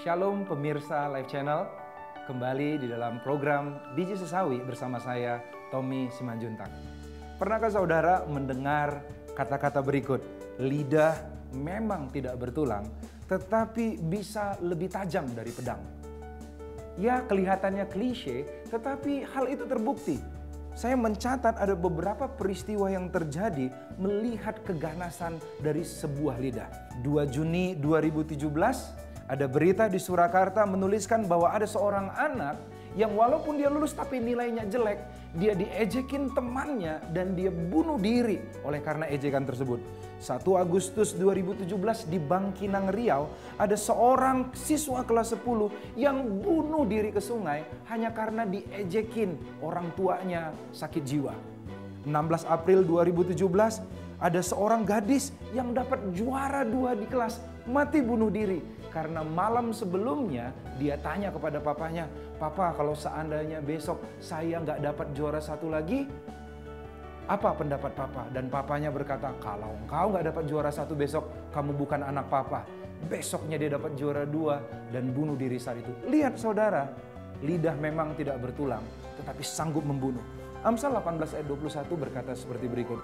Shalom pemirsa Live Channel, kembali di dalam program Biji Sesawi bersama saya, Tommy Simanjuntak. Pernahkah saudara mendengar kata-kata berikut? Lidah memang tidak bertulang, tetapi bisa lebih tajam dari pedang. Ya, kelihatannya klise, tetapi hal itu terbukti. Saya mencatat ada beberapa peristiwa yang terjadi melihat keganasan dari sebuah lidah. 2 Juni 2017, ada berita di Surakarta menuliskan bahwa ada seorang anak yang walaupun dia lulus tapi nilainya jelek, dia diejekin temannya dan dia bunuh diri oleh karena ejekan tersebut. 1 Agustus 2017 di Bangkinang Riau, ada seorang siswa kelas 10 yang bunuh diri ke sungai hanya karena diejekin orang tuanya sakit jiwa. 16 April 2017, ada seorang gadis yang dapat juara 2 di kelas mati bunuh diri. Karena malam sebelumnya dia tanya kepada papanya, "Papa, kalau seandainya besok saya nggak dapat juara 1 lagi, apa pendapat papa?" Dan papanya berkata, "Kalau engkau nggak dapat juara 1 besok, kamu bukan anak papa." Besoknya dia dapat juara 2 dan bunuh diri saat itu. Lihat saudara, lidah memang tidak bertulang, tetapi sanggup membunuh. Amsal 18 ayat 21 berkata seperti berikut,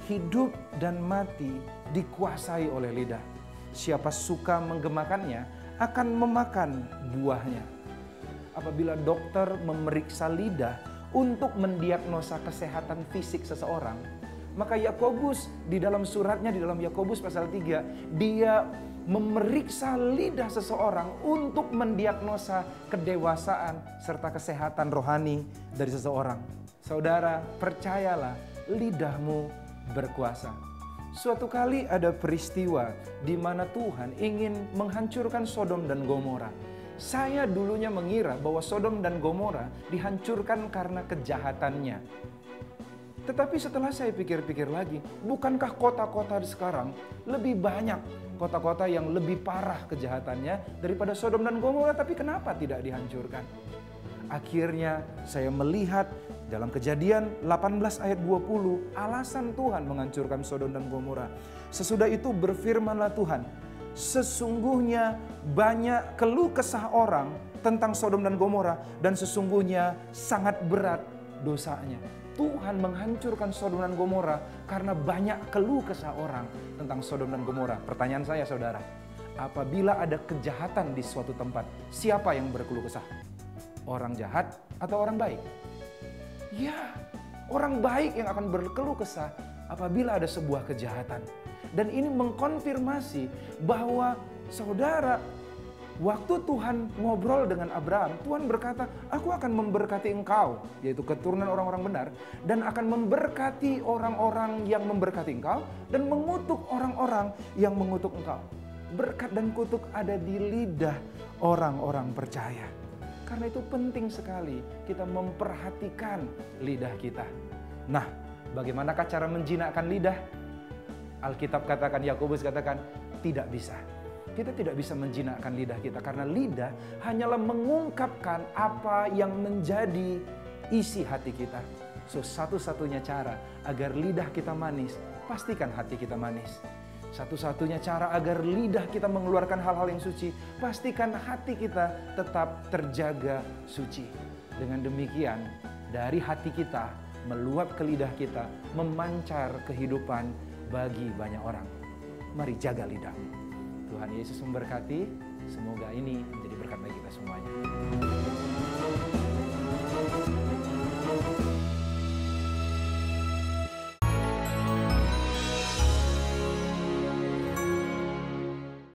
"Hidup dan mati dikuasai oleh lidah. Siapa suka menggemakannya akan memakan buahnya." Apabila dokter memeriksa lidah untuk mendiagnosa kesehatan fisik seseorang, maka Yakobus di dalam suratnya, di dalam Yakobus pasal 3, dia memeriksa lidah seseorang untuk mendiagnosa kedewasaan serta kesehatan rohani dari seseorang. Saudara, percayalah, lidahmu berkuasa. Suatu kali ada peristiwa di mana Tuhan ingin menghancurkan Sodom dan Gomora. Saya dulunya mengira bahwa Sodom dan Gomora dihancurkan karena kejahatannya. Tetapi setelah saya pikir-pikir lagi, bukankah kota-kota sekarang lebih banyak kota-kota yang lebih parah kejahatannya daripada Sodom dan Gomora, tapi kenapa tidak dihancurkan? Akhirnya saya melihat dalam Kejadian 18 ayat 20, alasan Tuhan menghancurkan Sodom dan Gomora. Sesudah itu berfirmanlah Tuhan, "Sesungguhnya banyak keluh kesah orang tentang Sodom dan Gomora, dan sesungguhnya sangat berat dosanya." Tuhan menghancurkan Sodom dan Gomora karena banyak keluh kesah orang tentang Sodom dan Gomora. Pertanyaan saya saudara, apabila ada kejahatan di suatu tempat, siapa yang berkeluh kesah? Orang jahat atau orang baik? Ya, orang baik yang akan berkeluh kesah apabila ada sebuah kejahatan. Dan ini mengkonfirmasi bahwa saudara, waktu Tuhan ngobrol dengan Abraham, Tuhan berkata, "Aku akan memberkati engkau," yaitu keturunan orang-orang benar, "dan akan memberkati orang-orang yang memberkati engkau, dan mengutuk orang-orang yang mengutuk engkau." Berkat dan kutuk ada di lidah orang-orang percaya. Karena itu penting sekali kita memperhatikan lidah kita. Nah, bagaimanakah cara menjinakkan lidah? Alkitab katakan, Yakobus katakan, tidak bisa. Kita tidak bisa menjinakkan lidah kita karena lidah hanyalah mengungkapkan apa yang menjadi isi hati kita. So, satu-satunya cara agar lidah kita manis, pastikan hati kita manis. Satu-satunya cara agar lidah kita mengeluarkan hal-hal yang suci, pastikan hati kita tetap terjaga suci. Dengan demikian, dari hati kita meluap ke lidah kita, memancar kehidupan bagi banyak orang. Mari jaga lidahmu. Tuhan Yesus memberkati, semoga ini menjadi berkat bagi kita semuanya.